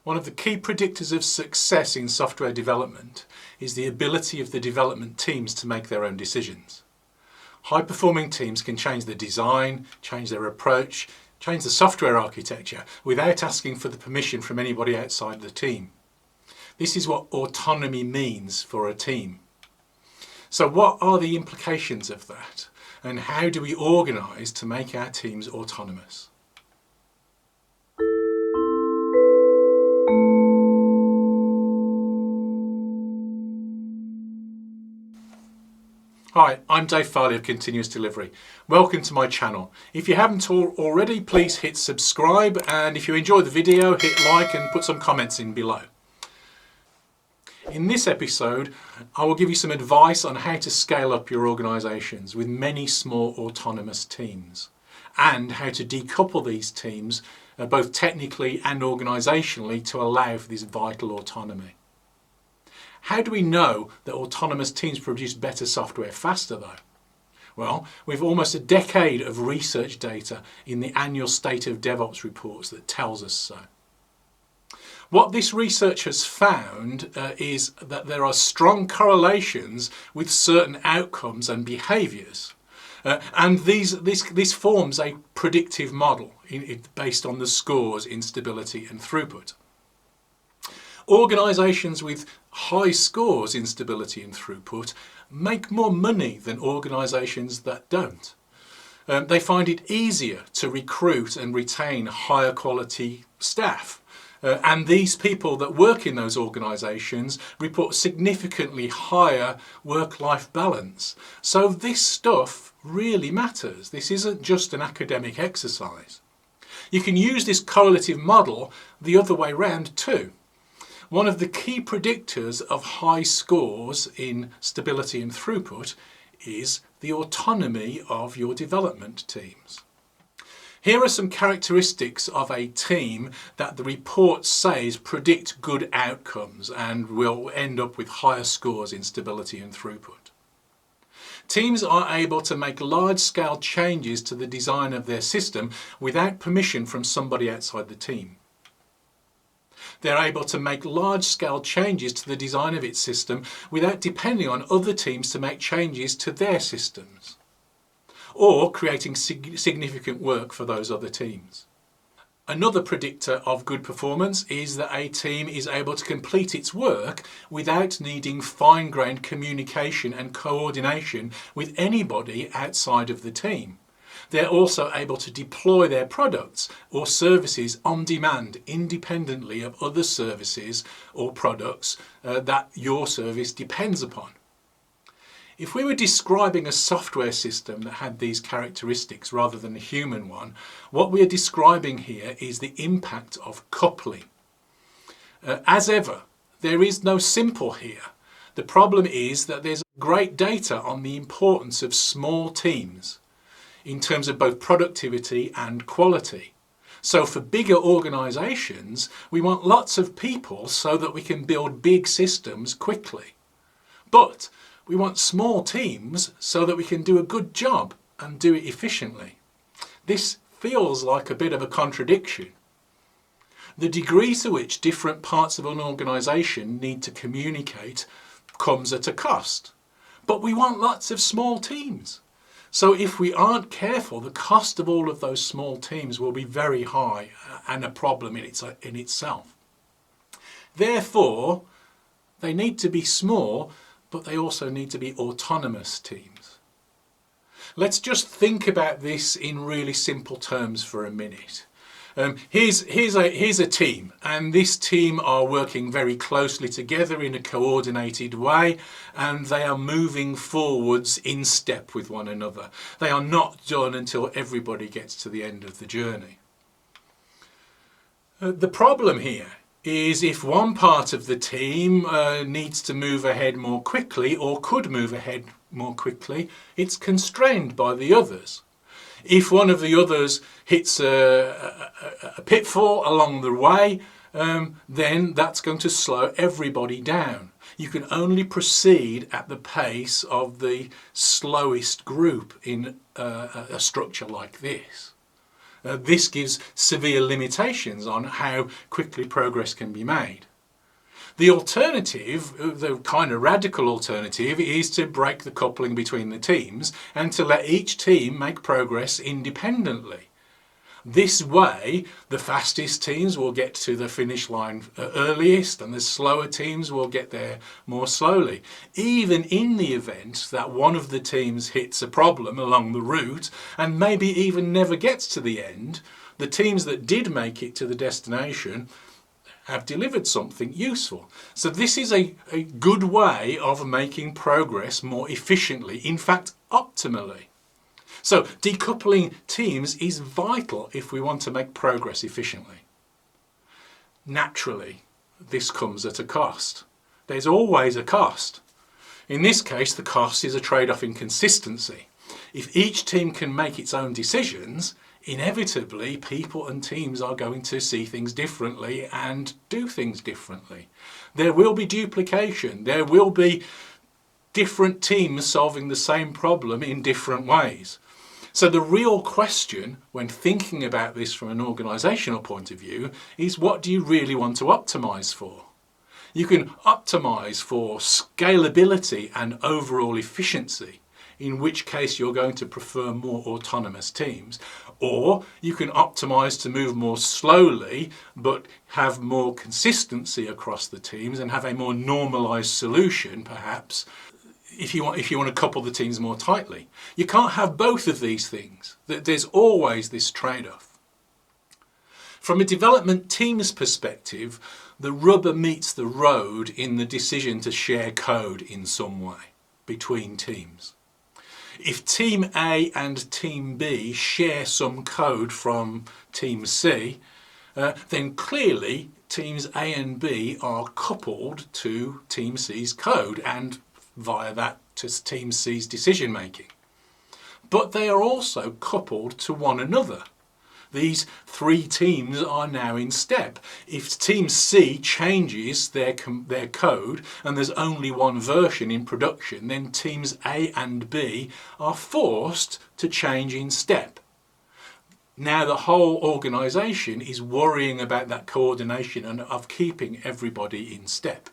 One of the key predictors of success in software development is the ability of the development teams to make their own decisions. High-performing teams can change the design, change their approach, change the software architecture without asking for the permission from anybody outside the team. This is what autonomy means for a team. So what are the implications of that, and how do we organise to make our teams autonomous? Hi, I'm Dave Farley of Continuous Delivery. Welcome to my channel. If you haven't already, please hit subscribe, and if you enjoyed the video, hit like and put some comments in below. In this episode, I will give you some advice on how to scale up your organisations with many small autonomous teams, and how to decouple these teams both technically and organisationally to allow for this vital autonomy. How do we know that autonomous teams produce better software faster though? Well, we've almost a decade of research data in the annual State of DevOps reports that tells us so. What this research has found is that there are strong correlations with certain outcomes and behaviours. And this forms a predictive model based on the scores in stability and throughput. Organisations with high scores in stability and throughput make more money than organisations that don't. They find it easier to recruit and retain higher quality staff. And these people that work in those organisations report significantly higher work-life balance. So this stuff really matters. This isn't just an academic exercise. You can use this correlative model the other way round too. One of the key predictors of high scores in stability and throughput is the autonomy of your development teams. Here are some characteristics of a team that the report says predict good outcomes and will end up with higher scores in stability and throughput. Teams are able to make large-scale changes to the design of their system without permission from somebody outside the team. They're able to make large-scale changes to the design of its system without depending on other teams to make changes to their systems, or creating significant work for those other teams. Another predictor of good performance is that a team is able to complete its work without needing fine-grained communication and coordination with anybody outside of the team. They're also able to deploy their products or services on demand independently of other services or products that your service depends upon. If we were describing a software system that had these characteristics rather than a human one, what we are describing here is the impact of coupling. As ever, there is no simple here. The problem is that there's great data on the importance of small teams in terms of both productivity and quality. So for bigger organisations, we want lots of people so that we can build big systems quickly. But we want small teams so that we can do a good job and do it efficiently. This feels like a bit of a contradiction. The degree to which different parts of an organisation need to communicate comes at a cost. But we want lots of small teams. So if we aren't careful, the cost of all of those small teams will be very high and a problem in itself. Therefore, they need to be small, but they also need to be autonomous teams. Let's just think about this in really simple terms for a minute. Here's a team, and this team are working very closely together in a coordinated way, and they are moving forwards in step with one another. They are not done until everybody gets to the end of the journey. The problem here is if one part of the team needs to move ahead more quickly or could move ahead more quickly, it's constrained by the others. If one of the others hits a pitfall along the way, then that's going to slow everybody down. You can only proceed at the pace of the slowest group in a structure like this. This gives severe limitations on how quickly progress can be made. The alternative, the kind of radical alternative, is to break the coupling between the teams and to let each team make progress independently. This way, the fastest teams will get to the finish line earliest and the slower teams will get there more slowly. Even in the event that one of the teams hits a problem along the route and maybe even never gets to the end, the teams that did make it to the destination have delivered something useful. So this is a good way of making progress more efficiently, in fact optimally. So decoupling teams is vital if we want to make progress efficiently. Naturally, this comes at a cost. There's always a cost. In this case, the cost is a trade-off in consistency. If each team can make its own decisions, inevitably people and teams are going to see things differently and do things differently. There will be duplication. There will be different teams solving the same problem in different ways. So the real question when thinking about this from an organisational point of view is, what do you really want to optimise for? You can optimise for scalability and overall efficiency, in which case you're going to prefer more autonomous teams, or you can optimise to move more slowly but have more consistency across the teams and have a more normalised solution perhaps, if you want to couple the teams more tightly. You can't have both of these things. There's always this trade-off. From a development team's perspective, the rubber meets the road in the decision to share code in some way between teams. If Team A and Team B share some code from Team C, then clearly Teams A and B are coupled to Team C's code and via that to Team C's decision making. But they are also coupled to one another. These three teams are now in step. If Team C changes their code and there's only one version in production, then Teams A and B are forced to change in step. Now the whole organisation is worrying about that coordination and of keeping everybody in step.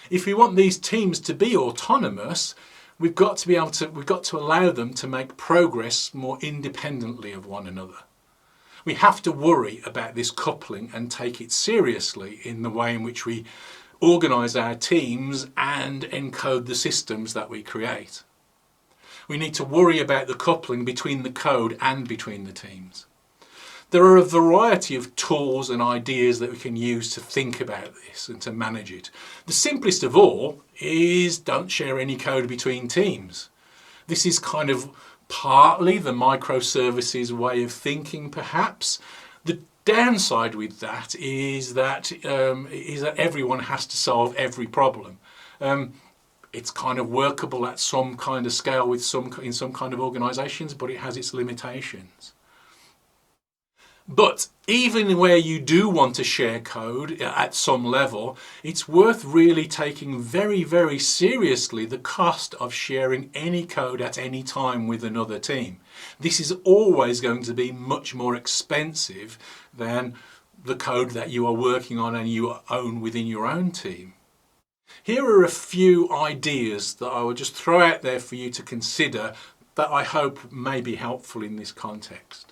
If we want these teams to be autonomous, we've got to allow them to make progress more independently of one another. We have to worry about this coupling and take it seriously in the way in which we organise our teams and encode the systems that we create. We need to worry about the coupling between the code and between the teams. There are a variety of tools and ideas that we can use to think about this and to manage it. The simplest of all is don't share any code between teams. This is kind of partly the microservices way of thinking perhaps. The downside with that is that everyone has to solve every problem. It's kind of workable at some kind of scale in some kind of organisations, but it has its limitations. But even where you do want to share code at some level, it's worth really taking very, very seriously the cost of sharing any code at any time with another team. This is always going to be much more expensive than the code that you are working on and you own within your own team. Here are a few ideas that I will just throw out there for you to consider that I hope may be helpful in this context.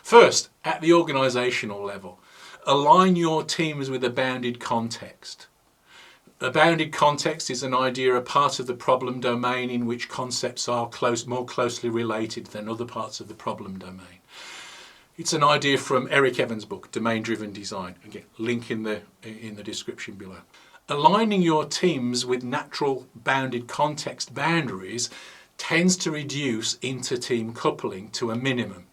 First, at the organisational level, align your teams with a bounded context. A bounded context is an idea, a part of the problem domain in which concepts are more closely related than other parts of the problem domain. It's an idea from Eric Evans' book, Domain-Driven Design. Again, link in the description below. Aligning your teams with natural bounded context boundaries tends to reduce inter-team coupling to a minimum.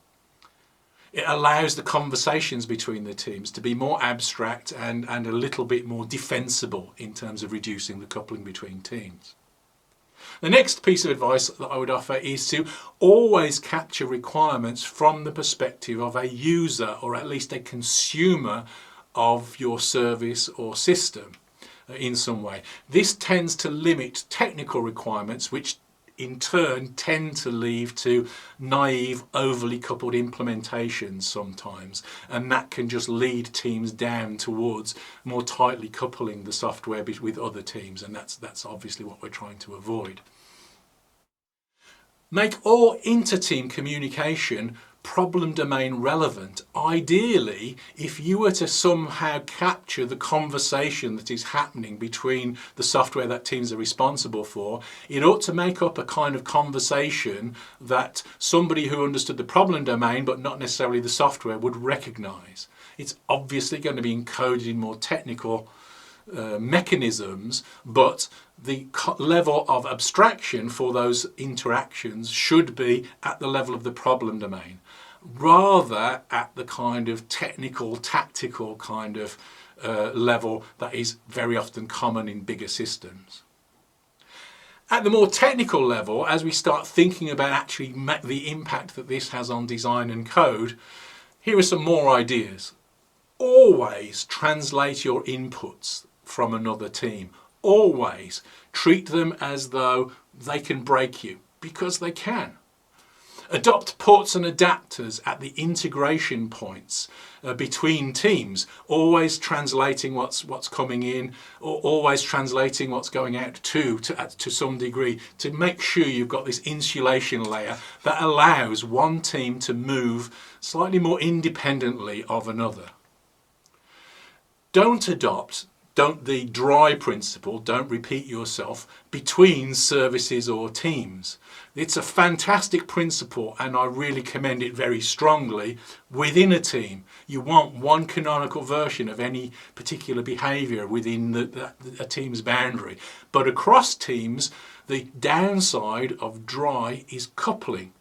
It allows the conversations between the teams to be more abstract and a little bit more defensible in terms of reducing the coupling between teams. The next piece of advice that I would offer is to always capture requirements from the perspective of a user or at least a consumer of your service or system in some way. This tends to limit technical requirements which in turn tend to lead to naive, overly coupled implementations sometimes, and that can just lead teams down towards more tightly coupling the software with other teams, and that's obviously what we're trying to avoid. Make all inter-team communication problem domain relevant. Ideally, if you were to somehow capture the conversation that is happening between the software that teams are responsible for, it ought to make up a kind of conversation that somebody who understood the problem domain but not necessarily the software would recognize. It's obviously going to be encoded in more technical mechanisms, but the level of abstraction for those interactions should be at the level of the problem domain, rather at the kind of technical, tactical kind of level that is very often common in bigger systems. At the more technical level, as we start thinking about actually the impact that this has on design and code, here are some more ideas. Always translate your inputs from another team. Always treat them as though they can break you, because they can. Adopt ports and adapters at the integration points between teams, always translating what's coming in, or always translating what's going out to some degree, to make sure you've got this insulation layer that allows one team to move slightly more independently of another. Don't adopt the dry principle, don't repeat yourself, between services or teams. It's a fantastic principle, and I really commend it very strongly within a team. You want one canonical version of any particular behaviour within a team's boundary. But across teams, the downside of dry is coupling.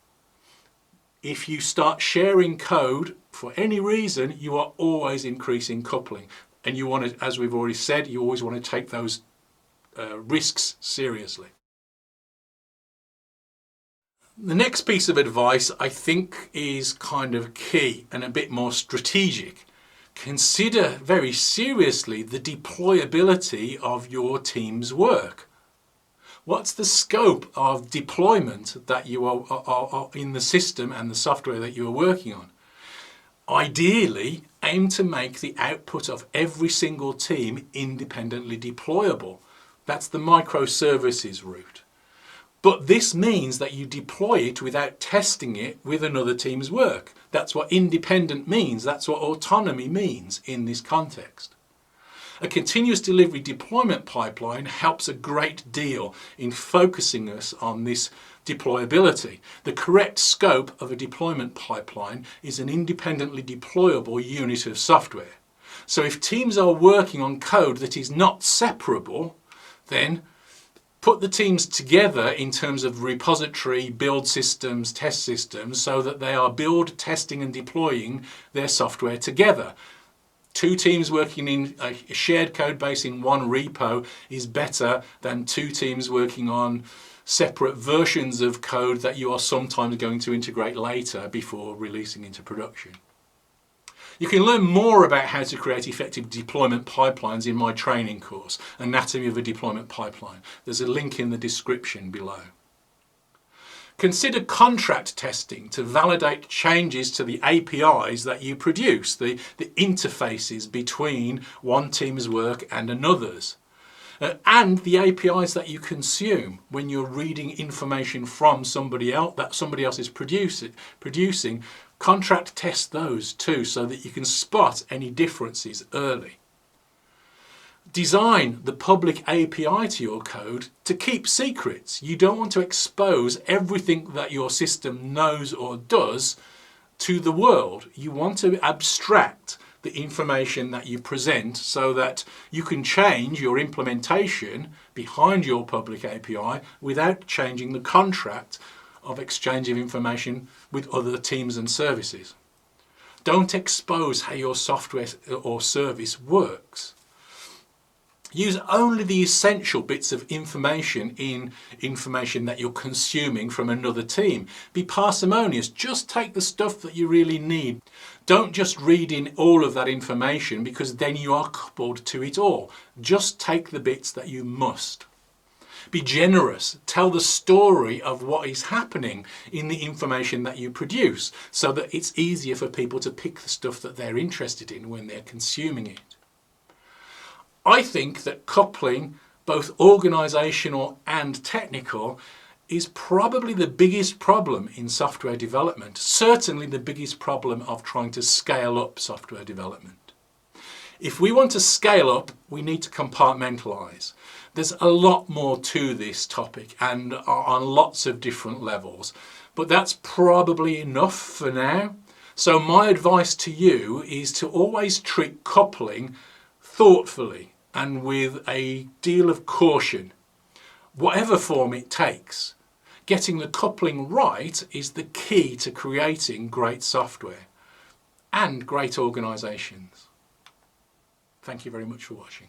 If you start sharing code for any reason, you are always increasing coupling. And you want to, as we've already said, you always want to take those risks seriously. The next piece of advice I think is kind of key and a bit more strategic. Consider very seriously the deployability of your team's work. What's the scope of deployment that you are in the system and the software that you are working on? Ideally, aim to make the output of every single team independently deployable. That's the microservices route. But this means that you deploy it without testing it with another team's work. That's what independent means. That's what autonomy means in this context. A continuous delivery deployment pipeline helps a great deal in focusing us on this deployability. The correct scope of a deployment pipeline is an independently deployable unit of software. So if teams are working on code that is not separable, then put the teams together in terms of repository, build systems, test systems, so that they are build, testing and deploying their software together. Two teams working in a shared code base in one repo is better than two teams working on separate versions of code that you are sometimes going to integrate later before releasing into production. You can learn more about how to create effective deployment pipelines in my training course, Anatomy of a Deployment Pipeline. There's a link in the description below. Consider contract testing to validate changes to the APIs that you produce, the interfaces between one team's work and another's. And the APIs that you consume when you're reading information from somebody else that somebody else is producing. Contract test those too, so that you can spot any differences early. Design the public API to your code to keep secrets. You don't want to expose everything that your system knows or does to the world. You want to abstract the information that you present so that you can change your implementation behind your public API without changing the contract of exchange of information with other teams and services. Don't expose how your software or service works. Use only the essential bits of information in information that you're consuming from another team. Be parsimonious. Just take the stuff that you really need. Don't just read in all of that information, because then you are coupled to it all. Just take the bits that you must. Be generous. Tell the story of what is happening in the information that you produce so that it's easier for people to pick the stuff that they're interested in when they're consuming it. I think that coupling, both organisational and technical, is probably the biggest problem in software development, certainly the biggest problem of trying to scale up software development. If we want to scale up, we need to compartmentalise. There's a lot more to this topic and on lots of different levels, but that's probably enough for now. So my advice to you is to always treat coupling thoughtfully and with a deal of caution, whatever form it takes. Getting the coupling right is the key to creating great software and great organisations. Thank you very much for watching.